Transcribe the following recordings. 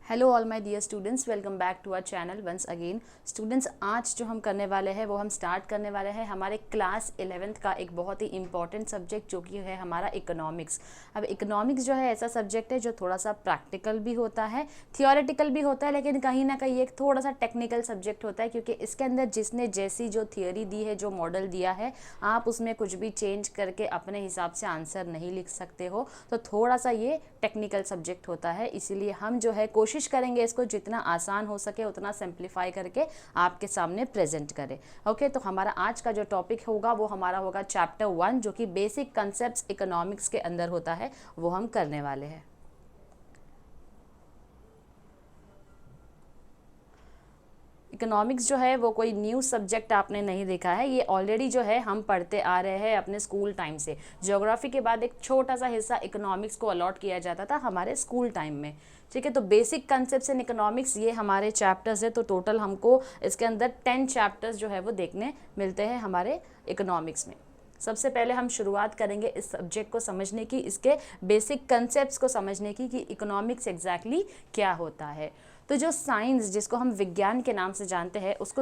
Hello all my dear students, welcome back to our channel once again. Students, आज जो हम करने वाले हैं वो हम स्टार्ट करने वाले हैं हमारे क्लास 11th का एक बहुत ही इंपॉर्टेंट सब्जेक्ट जो कि है हमारा इकोनॉमिक्स। अब इकोनॉमिक्स जो है ऐसा सब्जेक्ट है जो थोड़ा सा प्रैक्टिकल भी होता है, थियोरेटिकल भी होता है, लेकिन कहीं ना कहीं एक थोड़ा सा टेक्निकल सब्जेक्ट होता है, क्योंकि इसके अंदर जिसने जैसी जो थियोरी दी है, जो मॉडल दिया है, आप उसमें कुछ भी चेंज करके अपने हिसाब से आंसर नहीं लिख सकते हो। तो थोड़ा सा ये टेक्निकल सब्जेक्ट होता है, इसीलिए हम जो है कोशिश करेंगे इसको जितना आसान हो सके उतना सिंप्लीफाई करके आपके सामने प्रेजेंट करें। ओके, तो हमारा आज का जो टॉपिक होगा वो हमारा होगा चैप्टर 1, जो कि बेसिक कंसेप्ट्स इकोनॉमिक्स के अंदर होता है, वो हम करने वाले हैं। इकोनॉमिक्स जो है वो कोई न्यू सब्जेक्ट आपने नहीं देखा है, ये ऑलरेडी जो है हम पढ़ते आ रहे हैं अपने स्कूल टाइम से। ज्योग्राफी के बाद एक छोटा सा हिस्सा इकोनॉमिक्स को अलॉट किया जाता था हमारे स्कूल टाइम में। ठीक है, तो बेसिक कंसेप्ट्स इन इकोनॉमिक्स ये हमारे चैप्टर्स है। तो टोटल हमको इसके अंदर 10 चैप्टर्स जो है वो देखने मिलते हैं हमारे इकोनॉमिक्स में। सबसे पहले हम शुरुआत करेंगे इस सब्जेक्ट को समझने की, इसके बेसिक कंसेप्ट्स को समझने की कि इकोनॉमिक्स एग्जैक्टली क्या होता है। तो जो साइंस, जिसको हम विज्ञान के नाम से जानते हैं, उसको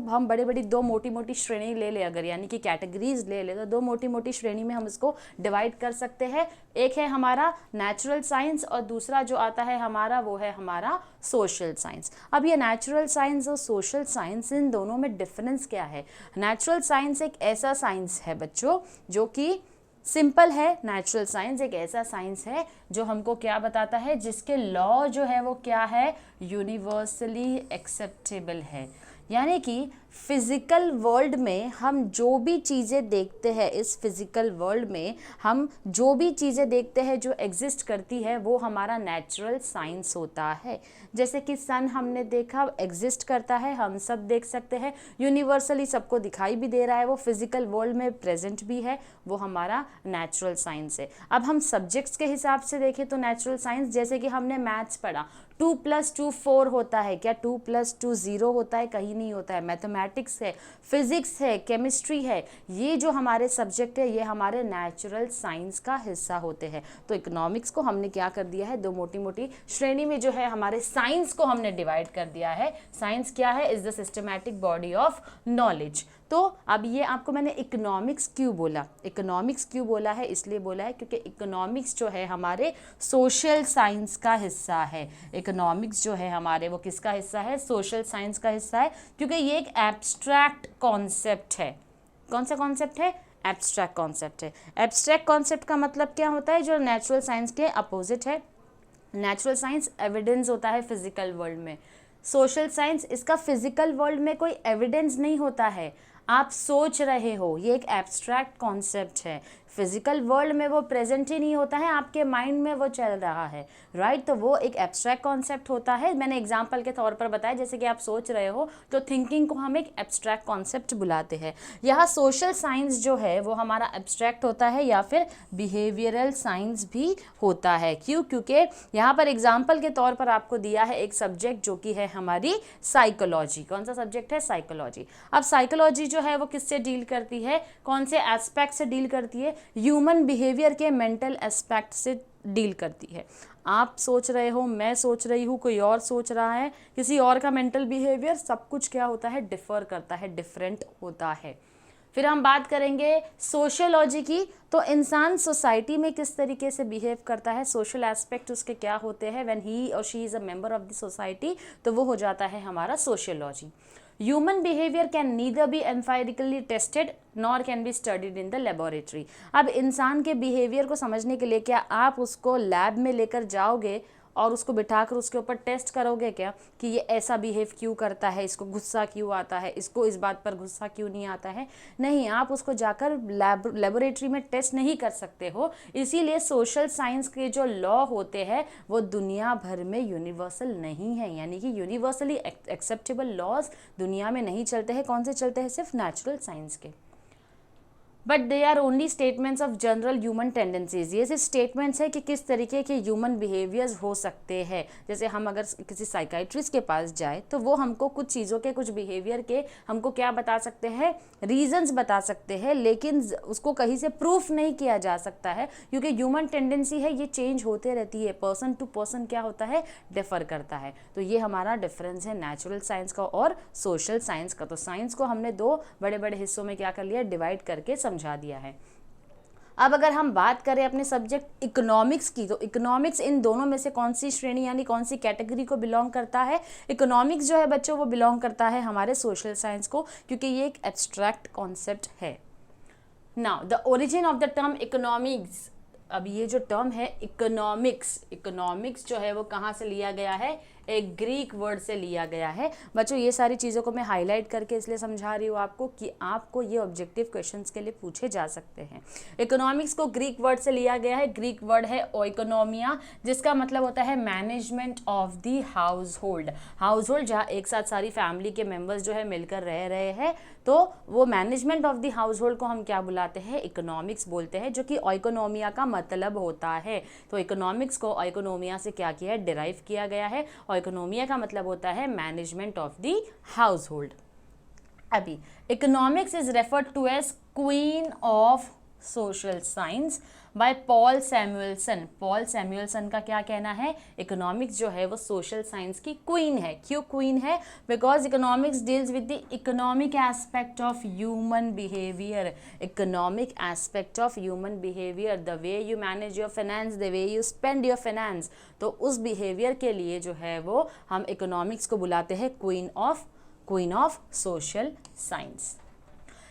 हम दो मोटी मोटी श्रेणी ले ले, अगर यानी कि कैटेगरीज ले ले, तो दो मोटी मोटी श्रेणी में हम इसको डिवाइड कर सकते हैं। एक है हमारा नेचुरल साइंस और दूसरा जो आता है हमारा वो है हमारा सोशल साइंस। अब ये नेचुरल साइंस और सोशल साइंस, इन दोनों में डिफरेंस क्या है? नेचुरल साइंस एक ऐसा साइंस है बच्चों जो कि सिंपल है। नेचुरल साइंस एक ऐसा साइंस है जो हमको क्या बताता है, जिसके लॉ जो है वो क्या है, यूनिवर्सली एक्सेप्टेबल है। यानी कि फिजिकल वर्ल्ड में हम जो भी चीज़ें देखते हैं, इस फिजिकल वर्ल्ड में हम जो भी चीज़ें देखते हैं जो एग्जिस्ट करती है, वो हमारा नेचुरल साइंस होता है। जैसे कि सन हमने देखा, एग्जिस्ट करता है, हम सब देख सकते हैं, यूनिवर्सली सबको दिखाई भी दे रहा है, वो फिजिकल वर्ल्ड में प्रेजेंट भी है, वो हमारा नेचुरल साइंस है। अब हम सब्जेक्ट्स के हिसाब से देखें तो नेचुरल साइंस, जैसे कि हमने मैथ्स पढ़ा, 2 + 2 4 होता है क्या? 2 + 2 0 होता है? कहीं नहीं होता है। मैथमेटिक्स है, फिजिक्स है, केमिस्ट्री है, ये जो हमारे सब्जेक्ट है ये हमारे नेचुरल साइंस का हिस्सा होते हैं। तो इकोनॉमिक्स को हमने क्या कर दिया है, दो मोटी मोटी श्रेणी में जो है हमारे साइंस को हमने डिवाइड कर दिया है। साइंस क्या है? Is the systematic body of knowledge. तो अब ये आपको मैंने इकोनॉमिक्स क्यों बोला, इकोनॉमिक्स क्यों बोला है, इसलिए बोला है क्योंकि इकोनॉमिक्स जो है हमारे सोशल साइंस का हिस्सा है। इकोनॉमिक्स जो है हमारे वो किसका हिस्सा है? सोशल साइंस का हिस्सा है, क्योंकि ये एक एब्स्ट्रैक्ट कॉन्सेप्ट है। कौन सा कॉन्सेप्ट है? एब्स्ट्रैक्ट कॉन्सेप्ट है। एब्स्ट्रैक्ट कॉन्सेप्ट का मतलब क्या होता है? जो नेचुरल साइंस के अपोजिट है। नेचुरल साइंस एविडेंस होता है फिजिकल वर्ल्ड में, सोशल साइंस इसका फिजिकल वर्ल्ड में कोई एविडेंस नहीं होता है, आप सोच रहे हो, ये एक एब्स्ट्रैक्ट कॉन्सेप्ट है। फिजिकल वर्ल्ड में वो प्रेजेंट ही नहीं होता है, आपके माइंड में वो चल रहा है, राइट? तो वो एक एब्स्ट्रैक्ट कॉन्सेप्ट होता है। मैंने एग्जांपल के तौर पर बताया, जैसे कि आप सोच रहे हो, तो थिंकिंग को हम एक एब्स्ट्रैक्ट कॉन्सेप्ट बुलाते हैं। यहाँ सोशल साइंस जो है वो हमारा एब्स्ट्रैक्ट होता है, या फिर बिहेवियरल साइंस भी होता है। क्यों? क्योंकि यहाँ पर एग्जाम्पल के तौर पर आपको दिया है एक सब्जेक्ट जो कि है हमारी साइकोलॉजी। कौन सा सब्जेक्ट है? साइकोलॉजी। अब साइकोलॉजी जो है वो किससे डील करती है, कौन से एस्पेक्ट से डील करती है? ह्यूमन बिहेवियर के मेंटल एस्पेक्ट से डील करती है। आप सोच रहे हो, मैं सोच रही हूँ, कोई और सोच रहा है, किसी और का मेंटल बिहेवियर, सब कुछ क्या होता है? डिफर करता है, डिफरेंट होता है। फिर हम बात करेंगे सोशियोलॉजी की, तो इंसान सोसाइटी में किस तरीके से बिहेव करता है, सोशल एस्पेक्ट उसके क्या होते हैं, व्हेन ही और she is a member of the society, तो वो हो जाता है हमारा sociology. Human behavior can neither be empirically tested nor can be studied in the laboratory। अब इंसान के बिहेवियर को समझने के लिए क्या आप उसको लैब में लेकर जाओगे और उसको बिठाकर उसके ऊपर टेस्ट करोगे क्या कि ये ऐसा बिहेव क्यों करता है, इसको गुस्सा क्यों आता है, इसको इस बात पर गुस्सा क्यों नहीं आता है? नहीं, आप उसको जाकर लेबोरेटरी में टेस्ट नहीं कर सकते हो। इसीलिए सोशल साइंस के जो लॉ होते हैं वो दुनिया भर में यूनिवर्सल नहीं है, यानी कि यूनिवर्सली एक्सेप्टेबल लॉज दुनिया में नहीं चलते हैं। कौन से चलते हैं? सिर्फ नेचुरल साइंस के। But they are only statements of general human tendencies. ये सिर्फ स्टेटमेंट्स है कि किस तरीके के ह्यूमन बिहेवियर्स हो सकते हैं। जैसे हम अगर किसी साइकाइट्रिस्ट के पास जाए तो वो हमको कुछ चीज़ों के, कुछ बिहेवियर के हमको क्या बता सकते हैं, रीजंस बता सकते हैं, लेकिन उसको कहीं से प्रूफ नहीं किया जा सकता है, क्योंकि ह्यूमन टेंडेंसी है, ये चेंज होते रहती है, पर्सन टू पर्सन क्या होता है, डिफर करता है। तो ये हमारा डिफरेंस है नेचुरल साइंस का और सोशल साइंस का। तो साइंस को हमने दो बड़े बड़े हिस्सों में क्या कर लिया, डिवाइड करके समझा दिया है। अब अगर हम बात करें अपने सब्जेक्ट इकोनॉमिक्स की, तो इकोनॉमिक्स इन दोनों में से कौन सी श्रेणी यानी कौन सी कैटेगरी को बिलोंग करता है? इकोनॉमिक्स जो है बच्चों वो बिलोंग करता है हमारे सोशल साइंस को, क्योंकि ये एक एब्स्ट्रैक्ट कॉन्सेप्ट है। Now the origin of the term economics. अब ये जो टर्म है इकोनॉमिक्स, इकोनॉमिक्स जो है वो कहाँ से लिया गया है? एक ग्रीक वर्ड से लिया गया है। बच्चों ये सारी चीज़ों को मैं हाईलाइट करके इसलिए समझा रही हूँ आपको कि आपको ये ऑब्जेक्टिव क्वेश्चंस के लिए पूछे जा सकते हैं। इकोनॉमिक्स को ग्रीक वर्ड से लिया गया है। ग्रीक वर्ड है ओइकोनोमिया, जिसका मतलब होता है management of the house hold. House hold जहाँ एक साथ सारी फैमिली के मेम्बर्स जो है मिलकर रह रहे हैं, तो वो management of the house hold को हम क्या बुलाते हैं? इकोनॉमिक्स बोलते हैं, जो कि ओइकोनोमिया का मतलब होता है। तो इकोनॉमिक्स को ओइकोनोमिया से क्या किया है? डिराइव किया गया है। इकोनोमिया का मतलब होता है management of the household. अभी economics is referred to as queen of social science by Paul Samuelson. Paul Samuelson का क्या कहना है? इकोनॉमिक्स जो है वो सोशल साइंस की क्वीन है। क्यों क्वीन है? Because economics deals with the economic aspect of human behaviour. Economic aspect of human behaviour, the way you manage your finance, the way you spend your finance. तो उस behaviour के लिए जो है वो हम इकोनॉमिक्स को बुलाते हैं queen of social science.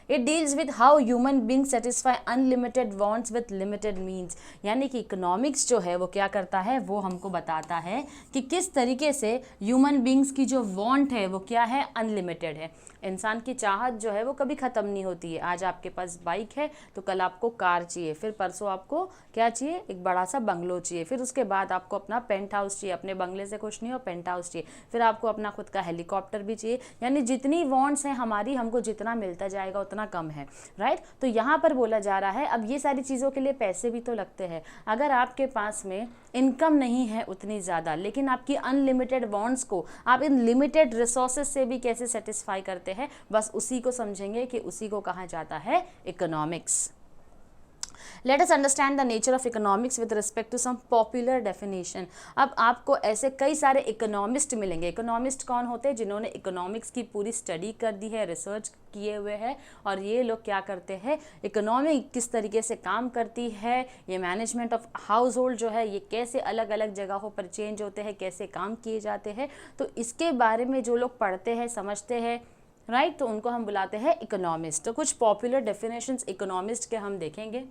It deals with how human beings satisfy unlimited wants with limited means। यानी कि इकोनॉमिक्स जो है वो क्या करता है? वो हमको बताता है कि किस तरीके से ह्यूमन बींग्स की जो वांट है वो क्या है? अनलिमिटेड है। इंसान की चाहत जो है वो कभी ख़त्म नहीं होती है। आज आपके पास बाइक है तो कल आपको कार चाहिए, फिर परसों आपको क्या चाहिए? एक बड़ा सा बंगलो चाहिए, फिर उसके बाद आपको अपना पेंट हाउस चाहिए। अपने बंगले से खुश नहीं हो, पेंट हाउस चाहिए, फिर आपको अपना खुद का हेलीकॉप्टर भी चाहिए। यानी जितनी वांट्स हैं हमारी, हमको जितना मिलता जाएगा उतना कम है, राइट? तो यहाँ पर बोला जा रहा है अब ये सारी चीज़ों के लिए पैसे भी तो लगते हैं। अगर आपके पास में इनकम नहीं है उतनी ज़्यादा, लेकिन आपकी अनलिमिटेड वांट्स को आप इन लिमिटेड रिसोर्सेज से भी कैसे सेटिस्फाई करते हैं, बस उसी को समझेंगे कि उसी को कहा जाता है economics. Let us understand the nature of economics with respect to some popular definition। अब आपको ऐसे कई सारे इकोनॉमिस्ट मिलेंगे। इकोनॉमिस्ट कौन होते हैं? जिन्होंने इकोनॉमिक्स की पूरी स्टडी कर दी है, रिसर्च किए हुए हैं, और ये लोग क्या करते हैं? इकोनॉमी किस तरीके से काम करती है, ये मैनेजमेंट ऑफ हाउस होल्ड जो है ये कैसे अलग अलग जगहों पर चेंज होते हैं, कैसे काम किए जाते हैं, तो इसके बारे में जो लोग पढ़ते हैं, समझते हैं, राइट, तो उनको हम बुलाते हैं इकोनॉमिस्ट। तो कुछ पॉपुलर डेफिनेशंस इकोनॉमिस्ट के हम देखेंगे।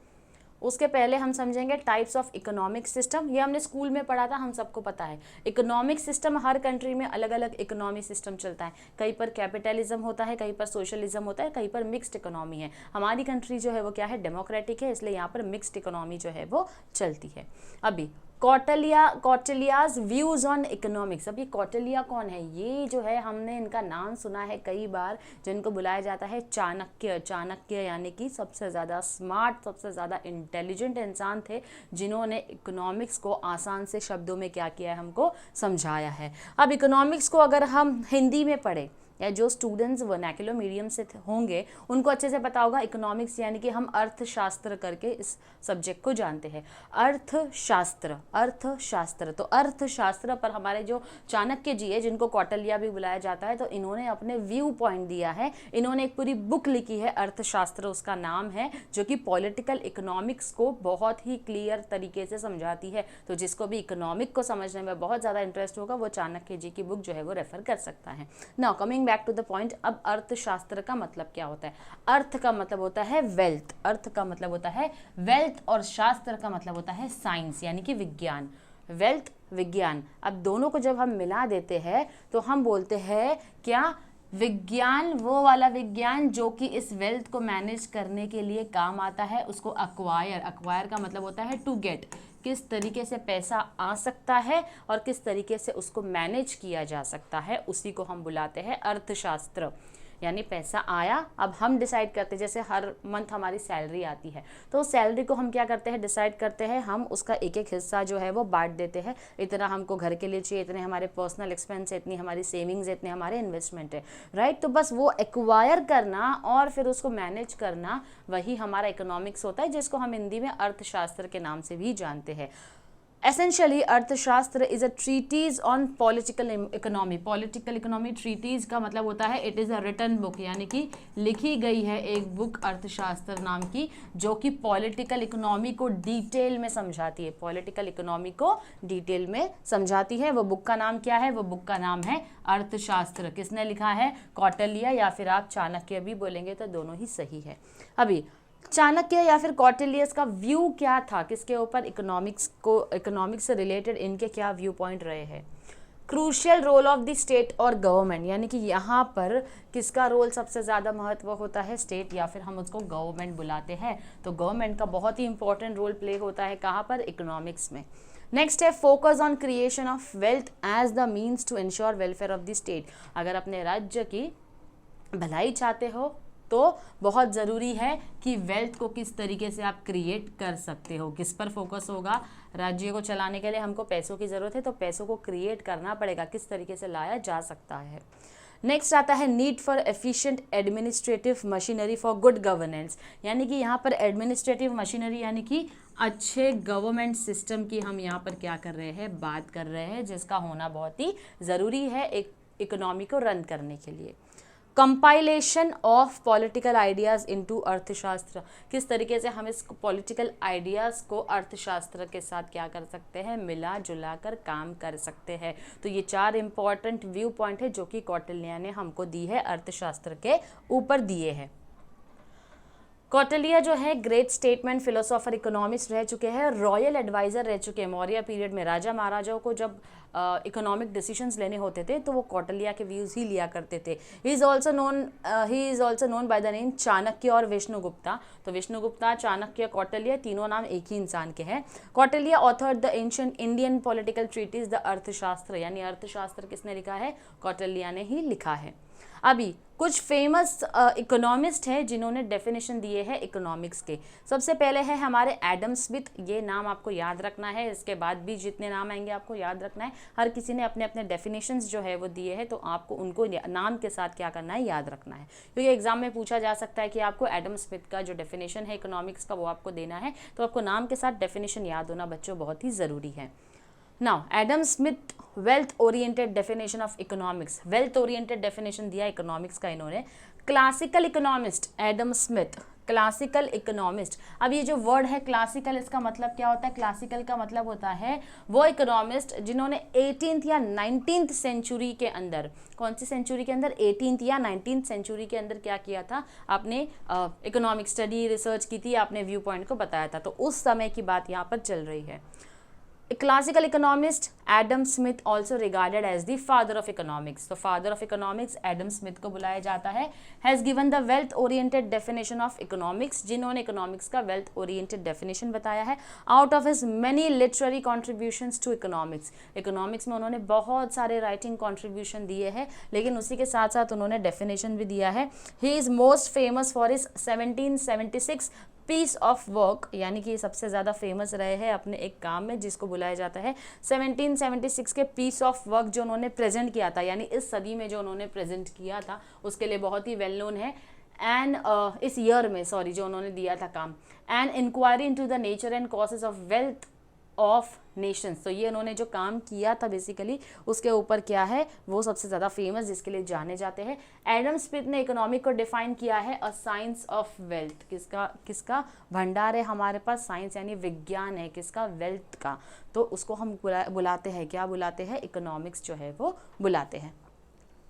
उसके पहले हम समझेंगे टाइप्स ऑफ इकोनॉमिक सिस्टम। ये हमने स्कूल में पढ़ा था, हम सबको पता है। इकोनॉमिक सिस्टम, हर कंट्री में अलग अलग इकोनॉमिक सिस्टम चलता है। कहीं पर कैपिटलिज्म होता है, कहीं पर सोशलिज्म होता है, कहीं पर मिक्स्ड इकोनॉमी है। हमारी कंट्री जो है वो क्या है? डेमोक्रेटिक है, इसलिए यहाँ पर मिक्स्ड इकोनॉमी जो है वो चलती है। अभी कौटिल्याज व्यूज ऑन इकोनॉमिक्स। अब ये कौटिल्य कौन है? ये जो है हमने इनका नाम सुना है कई बार, जिनको बुलाया जाता है चाणक्य। चाणक्य यानी कि सबसे ज़्यादा स्मार्ट, सबसे ज़्यादा इंटेलिजेंट इंसान थे, जिन्होंने इकोनॉमिक्स को आसान से शब्दों में क्या किया है? हमको समझाया है। अब इकोनॉमिक्स को अगर हम हिंदी में पढ़ें, या जो स्टूडेंट्स वर्नाक्युलर मीडियम से होंगे उनको अच्छे से पता होगा इकोनॉमिक्स यानी कि हम अर्थशास्त्र करके इस सब्जेक्ट को जानते हैं। अर्थशास्त्र तो अर्थशास्त्र पर हमारे जो चाणक्य जी है, जिनको कौटिल्य भी बुलाया जाता है, तो इन्होंने अपने व्यू पॉइंट दिया है। इन्होंने एक पूरी बुक लिखी है, अर्थशास्त्र उसका नाम है, जो कि पॉलिटिकल इकोनॉमिक्स को बहुत ही क्लियर तरीके से समझाती है। तो जिसको भी इकोनॉमिक को समझने में बहुत ज़्यादा इंटरेस्ट होगा वो चाणक्य जी की बुक जो है वो रेफर कर सकता है। Now coming back to the point, अब अर्थशास्त्र का मतलब क्या होता है? अर्थ का मतलब होता है वेल्थ, अर्थ का मतलब होता है वेल्थ, और शास्त्र का मतलब होता है साइंस यानी कि विज्ञान। वेल्थ, विज्ञान, अब दोनों को जब हम मिला देते हैं तो हम बोलते हैं क्या? विज्ञान, वो वाला विज्ञान जो कि इस वेल्थ को मैनेज करने के लिए काम आता है, उसको अक्वायर का मतलब होता है टू गेट। किस तरीके से पैसा आ सकता है और किस तरीके से उसको मैनेज किया जा सकता है, उसी को हम बुलाते हैं अर्थशास्त्र। यानी पैसा आया, अब हम डिसाइड करते हैं, जैसे हर मंथ हमारी सैलरी आती है तो उस सैलरी को हम क्या करते हैं, डिसाइड करते हैं, हम उसका एक एक हिस्सा जो है वो बांट देते हैं, इतना हमको घर के लिए चाहिए, इतने हमारे पर्सनल एक्सपेंस है, इतनी हमारी सेविंग्स है, इतने हमारे इन्वेस्टमेंट है, राइट। तो बस वो एक्वायर करना और फिर उसको मैनेज करना, वही हमारा इकोनॉमिक्स होता है, जिसको हम हिंदी में अर्थशास्त्र के नाम से भी जानते हैं। Essentially Arthashastra is a treatise on political economy. Political economy treatise का मतलब होता है it is a written book, यानी कि लिखी गई है एक बुक अर्थशास्त्र नाम की, जो कि पॉलिटिकल इकोनॉमी को डिटेल में समझाती है, पॉलिटिकल इकोनॉमी को डिटेल में समझाती है। वो बुक का नाम क्या है, वो बुक का नाम है अर्थशास्त्र। किसने लिखा है, कौटिल्य, या फिर आप चाणक्य भी बोलेंगे तो दोनों ही सही है। अभी चाणक्य या फिर कौटिल्यस का व्यू क्या था, किसके ऊपर, इकोनॉमिक्स से रिलेटेड इनके क्या व्यू पॉइंट रहे हैं। Crucial role of the state और गवर्नमेंट, यानी कि यहाँ पर किसका रोल सबसे ज़्यादा महत्व होता है, स्टेट, या फिर हम उसको गवर्नमेंट बुलाते हैं, तो गवर्नमेंट का बहुत ही इंपॉर्टेंट रोल प्ले होता है, कहाँ पर, इकोनॉमिक्स में। नेक्स्ट है focus on creation of wealth as the means to ensure welfare of the state. अगर अपने राज्य की भलाई चाहते हो तो बहुत ज़रूरी है कि वेल्थ को किस तरीके से आप क्रिएट कर सकते हो, किस पर फोकस होगा। राज्य को चलाने के लिए हमको पैसों की ज़रूरत है, तो पैसों को क्रिएट करना पड़ेगा, किस तरीके से लाया जा सकता है। नेक्स्ट आता है need for efficient administrative machinery for good governance, यानी कि यहाँ पर एडमिनिस्ट्रेटिव मशीनरी यानी कि अच्छे गवर्नमेंट सिस्टम की हम यहाँ पर क्या कर रहे हैं, बात कर रहे हैं, जिसका होना बहुत ही ज़रूरी है एक इकोनॉमी को रन करने के लिए। Compilation of political ideas into अर्थशास्त्र, किस तरीके से हम इस पॉलिटिकल आइडियाज़ को अर्थशास्त्र के साथ क्या कर सकते हैं, मिला जुला कर काम कर सकते हैं। तो ये 4 इंपॉर्टेंट व्यू पॉइंट है जो कि कौटिल्य ने हमको दी है, अर्थशास्त्र के ऊपर दिए हैं। कौटिल्य जो है ग्रेट स्टेटमेंट फिलोसोफर इकोनॉमिस्ट रह चुके हैं, रॉयल एडवाइज़र रह चुके हैं। मौर्य पीरियड में राजा महाराजाओं को जब इकोनॉमिक डिसीजंस लेने होते थे तो वो कौटिल्य के व्यूज़ ही लिया करते थे। He is also known by the name Chanakya और विष्णुगुप्ता। तो विष्णुगुप्ता, चाणक्य, कौटिल्य, तीनों नाम एक ही इंसान के हैं। Kautilya author the ancient Indian political treatise the Arthashastra, यानी अर्थशास्त्र किसने लिखा है, कौटिल्य ने ही लिखा है। अभी कुछ फेमस इकोनॉमिस्ट हैं जिन्होंने डेफिनेशन दिए हैं इकोनॉमिक्स के। सबसे पहले है हमारे एडम स्मिथ, ये नाम आपको याद रखना है, इसके बाद भी जितने नाम आएंगे आपको याद रखना है। हर किसी ने अपने अपने डेफिनेशंस जो है वो दिए हैं, तो आपको उनको नाम के साथ क्या करना है, याद रखना है, क्योंकि एग्जाम में पूछा जा सकता है कि आपको एडम स्मिथ का जो डेफिनेशन है इकोनॉमिक्स का वो आपको देना है, तो आपको नाम के साथ डेफिनेशन याद होना बच्चों बहुत ही ज़रूरी है। Now Adam Smith wealth oriented definition of economics, wealth oriented definition दिया इकोनॉमिक्स का इन्होंने। Classical economist Adam Smith, classical economist. अब ये जो वर्ड है क्लासिकल, इसका मतलब क्या होता है, क्लासिकल का मतलब होता है वो इकोनॉमिस्ट जिन्होंने 18th या 19th सेंचुरी के अंदर, कौन सी सेंचुरी के अंदर, 18th या 19th सेंचुरी के अंदर क्या किया था, आपने इकोनॉमिक स्टडी रिसर्च की थी, आपने व्यू पॉइंट को बताया था, तो उस समय की बात यहाँ पर चल रही है। Classical economist Adam Smith also regarded as the father of economics, तो father of economics Adam Smith को बुलाया जाता है। Has given the wealth oriented definition of economics, जिन्होंने इकोनॉमिक्स का वेल्थ ओरिएंटेड डेफिनेशन बताया है। Out of his many literary contributions to economics, economics में उन्होंने बहुत सारे राइटिंग कॉन्ट्रीब्यूशन दिए हैं, लेकिन उसी के साथ साथ उन्होंने डेफिनेशन भी दिया है। He is most famous for his 1776 piece of work, यानी कि सबसे ज़्यादा फेमस रहे हैं अपने एक काम में जिसको बुलाया जाता है 1776 के पीस ऑफ वर्क जो उन्होंने प्रेजेंट किया था, यानी इस सदी में जो उन्होंने प्रेजेंट किया था उसके लिए बहुत ही वेल नोन है। एंड इस ईयर में जो उन्होंने दिया था काम, an inquiry into the nature and causes of wealth of nations, तो ये उन्होंने जो काम किया था बेसिकली उसके ऊपर क्या है वो सबसे ज़्यादा फेमस जिसके लिए जाने जाते हैं। एडम स्मिथ ने इकोनॉमिक को डिफाइन किया है अ साइंस ऑफ वेल्थ, किसका भंडार है हमारे पास, साइंस यानी विज्ञान है, किसका, वेल्थ का, तो उसको हम बुलाते हैं, क्या बुलाते हैं, इकोनॉमिक्स जो है वो बुलाते हैं।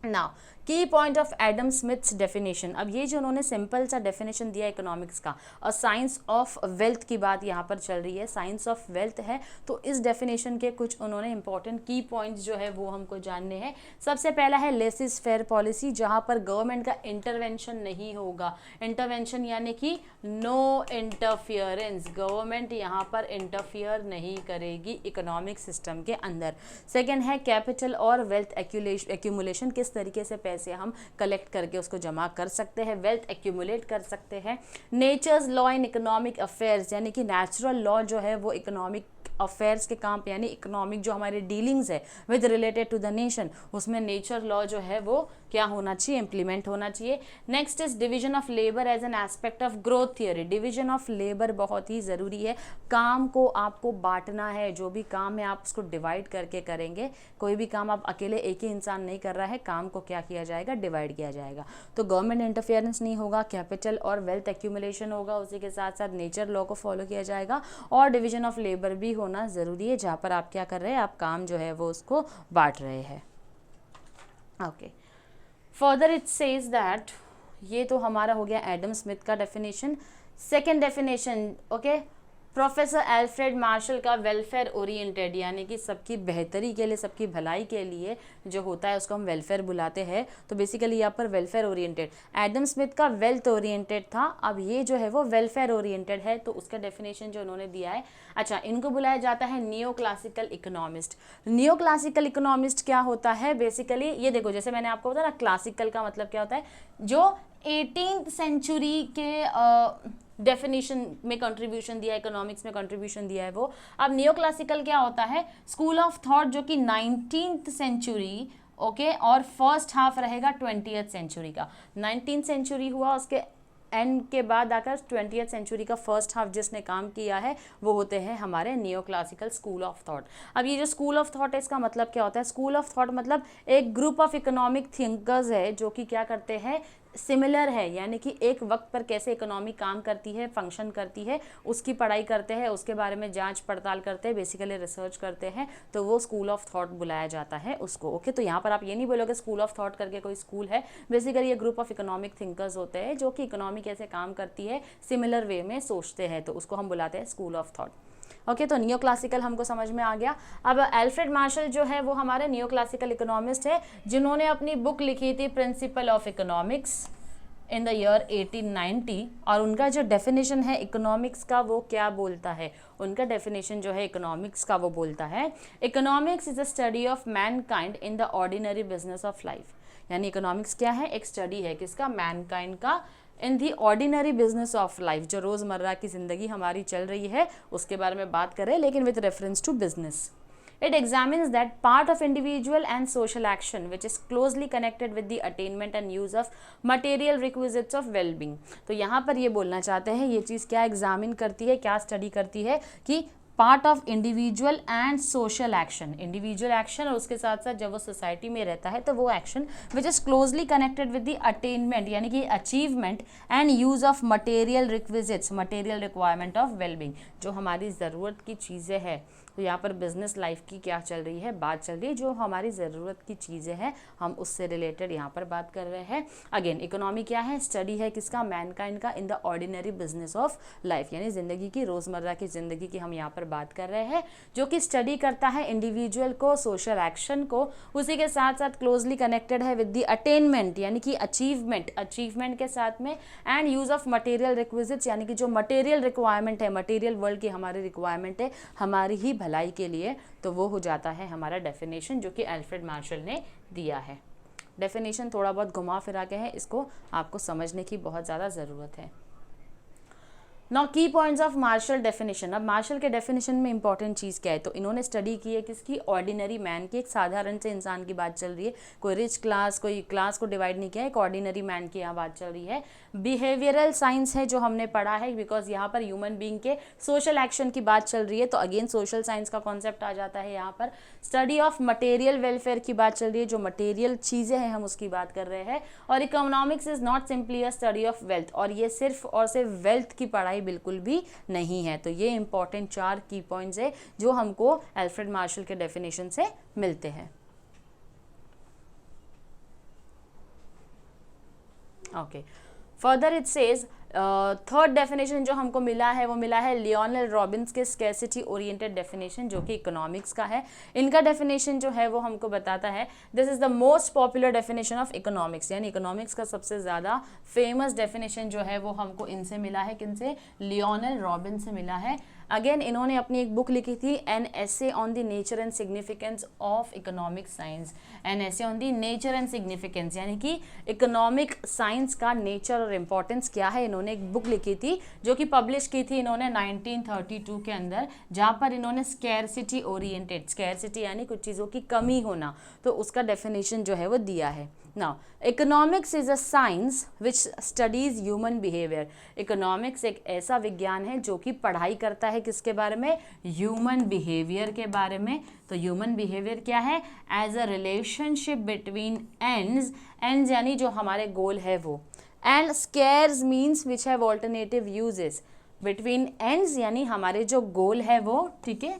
नाउ की point of Adam Smiths definition, अब ये जो उन्होंने सिंपल सा डेफिनेशन दिया इकोनॉमिक्स का, और साइंस ऑफ वेल्थ की बात यहाँ पर चल रही है, साइंस ऑफ वेल्थ है, तो इस डेफिनेशन के कुछ उन्होंने इंपॉर्टेंट की पॉइंट्स जो है वो हमको जानने हैं। सबसे पहला है लेसिस फेयर पॉलिसी, जहाँ पर गवर्नमेंट का इंटरवेंशन नहीं होगा, इंटरवेंशन यानी कि नो इंटरफियरेंस, गवर्नमेंट यहाँ पर इंटरफियर नहीं करेगी इकोनॉमिक सिस्टम के अंदर। सेकेंड है कैपिटल और वेल्थ एक्यूमुलेशन, किस किस तरीके से पैसे हम कलेक्ट करके उसको जमा कर सकते हैं, वेल्थ एक्यूमुलेट कर सकते हैं। Nature's law in economic affairs, यानी कि नेचुरल लॉ जो है वो इकोनॉमिक अफेयर्स के काम पे, यानी इकोनॉमिक जो हमारे डीलिंग्स है with related to the nation, उसमें नेचर लॉ जो है वो क्या होना चाहिए, इंप्लीमेंट होना चाहिए। Next is division of labour as an aspect of growth theory. Division of labour बहुत ही ज़रूरी है, काम को आपको बांटना है, जो भी काम है आप उसको डिवाइड करके करेंगे। कोई भी काम आप अकेले एक ही इंसान नहीं कर रहा है, काम को क्या किया जाएगा, डिवाइड किया जाएगा। तो गवर्नमेंट इंटरफेरेंस नहीं होगा, कैपिटल और वेल्थ एक्यूमुलेशन होगा, उसी के साथ साथ नेचर लॉ को फॉलो किया जाएगा और डिवीजन ऑफ लेबर भी होना ज़रूरी है, जहाँ पर आप क्या कर रहे हैं, आप काम जो है वो उसको बांट रहे हैं। Okay, further it says that, ये तो हमारा हो गया एडम स्मिथ का definition. Second definition, okay, professor Alfred Marshall का वेलफेयर ओरिएंटेड, यानी कि सबकी बेहतरी के लिए, सबकी भलाई के लिए जो होता है उसको हम वेलफेयर बुलाते हैं। तो बेसिकली यहाँ पर वेलफेयर ओरिएंटेड, एडम स्मिथ का वेल्थ ओरिएंटेड था, अब ये जो है वो वेलफेयर ओरिएंटेड है। तो उसका डेफिनेशन जो उन्होंने दिया है, अच्छा, इनको बुलाया जाता है neo classical economist. Neo classical economist क्या होता है, बेसिकली ये देखो, जैसे मैंने आपको बताया ना, क्लासिकल का मतलब क्या होता है, जो 18th सेंचुरी के डेफिनेशन में कंट्रीब्यूशन दिया है, इकोनॉमिक्स में कंट्रीब्यूशन दिया है वो। अब नियो क्लासिकल क्या होता है, स्कूल ऑफ थॉट जो कि 19th सेंचुरी, ओके, और फर्स्ट हाफ रहेगा 20th सेंचुरी का। 19th सेंचुरी हुआ, उसके एंड के बाद आकर 20th सेंचुरी का फर्स्ट हाफ जिसने काम किया है वो होते हैं हमारे neo classical school of thought. अब ये जो स्कूल ऑफ थॉट है, इसका मतलब क्या होता है, स्कूल ऑफ थॉट मतलब एक ग्रुप ऑफ इकोनॉमिक थिंकर्स है जो कि क्या करते हैं, सिमिलर है, यानी कि एक वक्त पर कैसे इकोनॉमी काम करती है, फंक्शन करती है, उसकी पढ़ाई करते हैं, उसके बारे में जांच पड़ताल करते हैं, बेसिकली रिसर्च करते हैं, तो वो स्कूल ऑफ थॉट बुलाया जाता है उसको। ओके, तो यहाँ पर आप ये नहीं बोलोगे स्कूल ऑफ थॉट करके कोई स्कूल है, बेसिकली ये ग्रुप ऑफ इकोनॉमिक थिंकर्स होते हैं जो कि इकोनॉमी कैसे काम करती है सिमिलर वे में सोचते हैं, तो उसको हम बुलाते हैं स्कूल ऑफ थॉट। ओके, तो नियो क्लासिकल हमको समझ में आ गया। अब एल्फ्रेड मार्शल जो है वो हमारे नियो क्लासिकल इकोनॉमिस्ट है, जिन्होंने अपनी बुक लिखी थी principle of economics in the year 1890, और उनका जो डेफिनेशन है इकोनॉमिक्स का वो क्या बोलता है, उनका डेफिनेशन जो है इकोनॉमिक्स का वो बोलता है, economics is a study of Mankind in the ordinary business of life. यानी इकोनॉमिक्स क्या है, एक स्टडी है किसका, मैनकाइंड का, इन दी ऑर्डिनरी बिजनेस ऑफ लाइफ, जो रोज़मर्रा की ज़िंदगी हमारी चल रही है उसके बारे में बात करें, लेकिन with reference to business. It examines that part of individual and social action which is closely connected with the attainment and use of material requisites of well-being। तो यहाँ पर ये बोलना चाहते हैं, ये चीज़ क्या एग्जामिन करती है, क्या स्टडी करती है कि part of individual and social action, individual action और उसके साथ साथ जब वो सोसाइटी में रहता है तो वो action which is closely connected with the attainment, यानी कि achievement and use of material requisites, material requirement of wellbeing, जो हमारी ज़रूरत की चीज़ें हैं। तो यहाँ पर बिजनेस लाइफ की क्या चल रही है, बात चल रही है, जो हमारी ज़रूरत की चीज़ें हैं हम उससे रिलेटेड यहाँ पर बात कर रहे हैं। अगेन इकोनॉमी क्या है, स्टडी है किसका, मैनकाइंड का, in the ordinary business of life, यानी ज़िंदगी की, रोज़मर्रा की ज़िंदगी की हम यहाँ पर बात कर रहे हैं, जो कि स्टडी करता है इंडिविजुअल को, सोशल एक्शन को, उसी के साथ साथ क्लोजली कनेक्टेड है विद द अटेनमेंट, यानी कि अचीवमेंट, अचीवमेंट के साथ में, and use of material requisites, यानी कि जो मटेरियल रिक्वायरमेंट है, मटेरियल वर्ल्ड की हमारी रिक्वायरमेंट है हमारी ही भलाई के लिए, तो वो हो जाता है हमारा डेफिनेशन जो कि एल्फ्रेड मार्शल ने दिया है। डेफिनेशन थोड़ा बहुत घुमा फिरा के है, इसको आपको समझने की बहुत ज़्यादा ज़रूरत है। नाउ की पॉइंट्स ऑफ मार्शल डेफिनेशन। अब मार्शल के डेफिनेशन में इंपॉर्टेंट चीज़ क्या है, तो इन्होंने स्टडी की है किसकी, ऑर्डिनरी मैन की, एक साधारण से इंसान की बात चल रही है, कोई रिच क्लास, कोई क्लास को डिवाइड नहीं किया है, एक ऑर्डिनरी मैन की यहाँ बात चल रही है। बिहेवियरल साइंस है जो हमने पढ़ा है, बिकॉज यहाँ पर ह्यूमन बीइंग के सोशल एक्शन की बात चल रही है, तो अगेन सोशल साइंस का कॉन्सेप्ट आ जाता है यहाँ पर। स्टडी ऑफ मटेरियल वेलफेयर की बात चल रही है, जो मटेरियल चीज़ें हैं हम उसकी बात कर रहे हैं। और economics is not simply a study of wealth, और ये सिर्फ और सिर्फ वेल्थ की पढ़ाई बिल्कुल भी नहीं है। तो ये इंपॉर्टेंट 4 की पॉइंट्स है जो हमको एल्फ्रेड मार्शल के डेफिनेशन से मिलते हैं। Okay, further it says third definition जो हमको मिला है वो मिला है लियोनेल रॉबिन्स के स्कैरसिटी ओरिएंटेड डेफिनेशन, जो कि इकोनॉमिक्स का है। इनका डेफिनेशन जो है वो हमको बताता है this is the most popular definition of economics, यानी इकोनॉमिक्स का सबसे ज़्यादा फेमस डेफिनेशन जो है वो हमको इनसे मिला है। किनसे? लियोनेल रॉबिन्स से मिला है। अगेन इन्होंने अपनी एक बुक लिखी थी an essay on the nature and significance of economic science, an essay on the nature and significance, यानी कि इकोनॉमिक साइंस का नेचर और इम्पोर्टेंस क्या है। इन्होंने एक बुक लिखी थी जो कि पब्लिश की थी इन्होंने 1932 के अंदर, जहाँ पर इन्होंने स्कैरसिटी ओरिएंटेड, स्कैरसिटी यानी कुछ चीज़ों की कमी होना, तो उसका डेफिनेशन जो है वो दिया है। Now economics is a science which studies human behaviour. Economics एक ऐसा विज्ञान है जो कि पढ़ाई करता है किसके बारे में? ह्यूमन बिहेवियर के बारे में। तो ह्यूमन बिहेवियर क्या है? As a relationship between ends, ends यानी जो हमारे गोल है वो, and scarce means which have alternative uses, between ends यानी हमारे जो गोल है वो, ठीक है।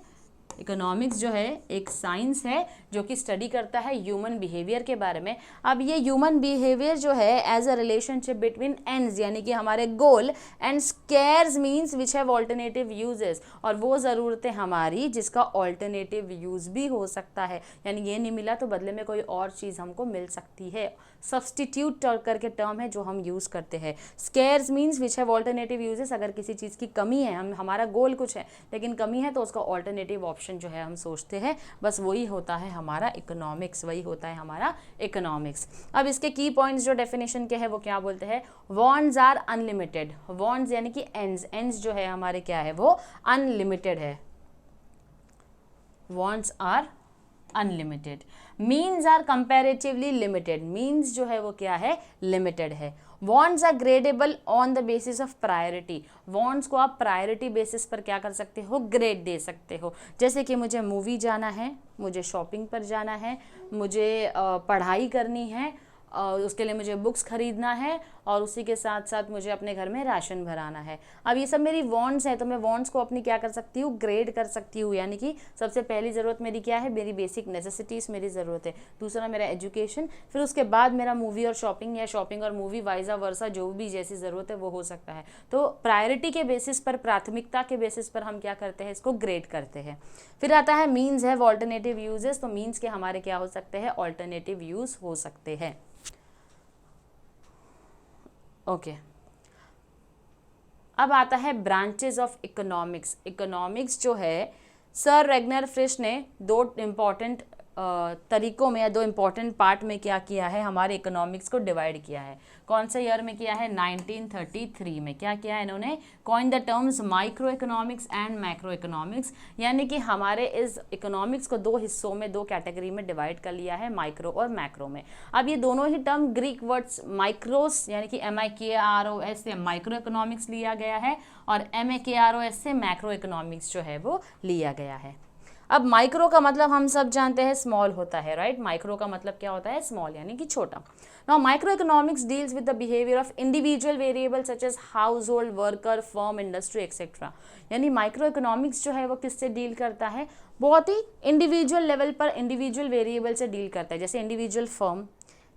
इकोनॉमिक्स जो है एक साइंस है जो कि स्टडी करता है ह्यूमन बिहेवियर के बारे में। अब ये ह्यूमन बिहेवियर जो है as a relationship between ends यानी कि हमारे goal, and scarce means which have alternative uses, और वो ज़रूरतें हमारी जिसका ऑल्टरनेटिव यूज़ भी हो सकता है, यानी ये नहीं मिला तो बदले में कोई और चीज़ हमको मिल सकती है। सब्सटीट्यूट करके टर्म है जो हम यूज़ करते हैं। Scarce means which have alternative uses, अगर किसी चीज़ की कमी है, हमारा गोल कुछ है लेकिन कमी है तो उसका ऑल्टरनेटिव ऑप्शन जो है हम सोचते हैं, बस वही होता है हमारा इकोनॉमिक्स, वही होता है हमारा इकोनॉमिक्स। अब इसके की पॉइंट्स जो डेफिनेशन के है वो क्या बोलते हैं? वॉन्ट्स आर अनलिमिटेड, वॉन्ट्स यानी कि एंड्स, एंड्स जो है हमारे क्या है वो अनलिमिटेड है, wants are unlimited. Means are comparatively limited, means जो है वो क्या है? लिमिटेड है। Wants are gradable on the basis of priority, wants को आप प्रायोरिटी बेसिस पर क्या कर सकते हो? ग्रेड दे सकते हो। जैसे कि मुझे मूवी जाना है, मुझे शॉपिंग पर जाना है, मुझे पढ़ाई करनी है, उसके लिए मुझे बुक्स खरीदना है, और उसी के साथ साथ मुझे अपने घर में राशन भराना है। अब ये सब मेरी वांट्स हैं, तो मैं वांट्स को अपनी क्या कर सकती हूँ? ग्रेड कर सकती हूँ, यानी कि सबसे पहली ज़रूरत मेरी क्या है? मेरी बेसिक नेसेसिटीज़ मेरी ज़रूरत है। दूसरा मेरा एजुकेशन, फिर उसके बाद मेरा मूवी और शॉपिंग, या शॉपिंग और मूवी वाइजा वर्सा, जो भी जैसी ज़रूरत है वो हो सकता है। तो प्रायोरिटी के बेसिस पर, प्राथमिकता के बेसिस पर हम क्या करते हैं? इसको ग्रेड करते हैं। फिर आता है मीन्स है ऑल्टरनेटिव यूजेस, तो मीन्स के हमारे क्या हो सकते हैं? ऑल्टरनेटिव यूज़ हो सकते हैं। ओके अब आता है ब्रांचेस ऑफ इकोनॉमिक्स। इकोनॉमिक्स जो है सर रेगनर फ्रिश ने दो इम्पॉर्टेंट तरीकों में या दो इम्पॉर्टेंट पार्ट में क्या किया है? हमारे इकोनॉमिक्स को डिवाइड किया है। कौन से ईयर में किया है? 1933 में। क्या किया है इन्होंने? Coin the terms micro economics and macro economics, यानी कि हमारे इस इकोनॉमिक्स को दो हिस्सों में, दो कैटेगरी में डिवाइड कर लिया है, माइक्रो और मैक्रो में। अब ये दोनों ही टर्म ग्रीक वर्ड्स माइक्रोस यानी कि MIKROS से माइक्रो इकोनॉमिक्स लिया गया है, और MAKROS से मैक्रो इकोनॉमिक्स जो है वो लिया गया है। अब माइक्रो का मतलब हम सब जानते हैं स्मॉल होता है, राइट? माइक्रो का मतलब क्या होता है? स्मॉल यानी कि छोटा। Now micro economics deals with the behaviour of individual variable such as household, worker, firm, industry etcetera. यानी माइक्रो इकोनॉमिक्स जो है वो किससे डील करता है? बहुत ही इंडिविजुअल लेवल पर इंडिविजुअल वेरिएबल से डील करता है, जैसे individual firm,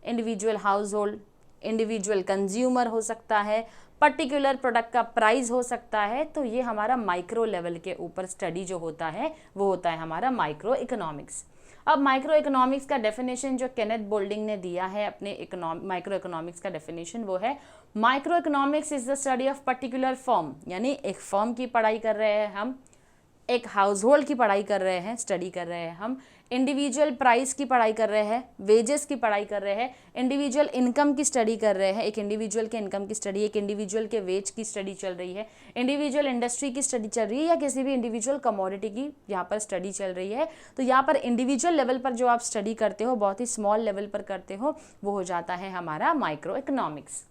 individual household, individual consumer हो सकता है, पर्टिकुलर प्रोडक्ट का प्राइस हो सकता है। तो ये हमारा माइक्रो लेवल के ऊपर स्टडी जो होता है वो होता है हमारा माइक्रो इकोनॉमिक्स। अब माइक्रो इकोनॉमिक्स का डेफिनेशन जो केनेथ बोल्डिंग ने दिया है अपने माइक्रो इकोनॉमिक्स का डेफिनेशन, वो है micro economics is the study of particular firm, यानी एक फर्म की पढ़ाई कर रहे हैं हम, एक हाउस होल्ड की पढ़ाई कर रहे हैं, स्टडी कर रहे हैं हम, इंडिविजुअल प्राइस की पढ़ाई कर रहे हैं, वेजेस की पढ़ाई कर रहे हैं, इंडिविजुअल इनकम की स्टडी कर रहे हैं, एक इंडिविजुअल के इनकम की स्टडी, एक इंडिविजुअल के वेज की स्टडी चल रही है, इंडिविजुअल इंडस्ट्री की स्टडी चल रही है, या किसी भी इंडिविजुअल कमोडिटी की यहाँ पर स्टडी चल रही है। तो यहाँ पर इंडिविजुअल लेवल पर जो आप स्टडी करते हो, बहुत ही स्मॉल लेवल पर करते हो, वो हो जाता है हमारा माइक्रो इकोनॉमिक्स।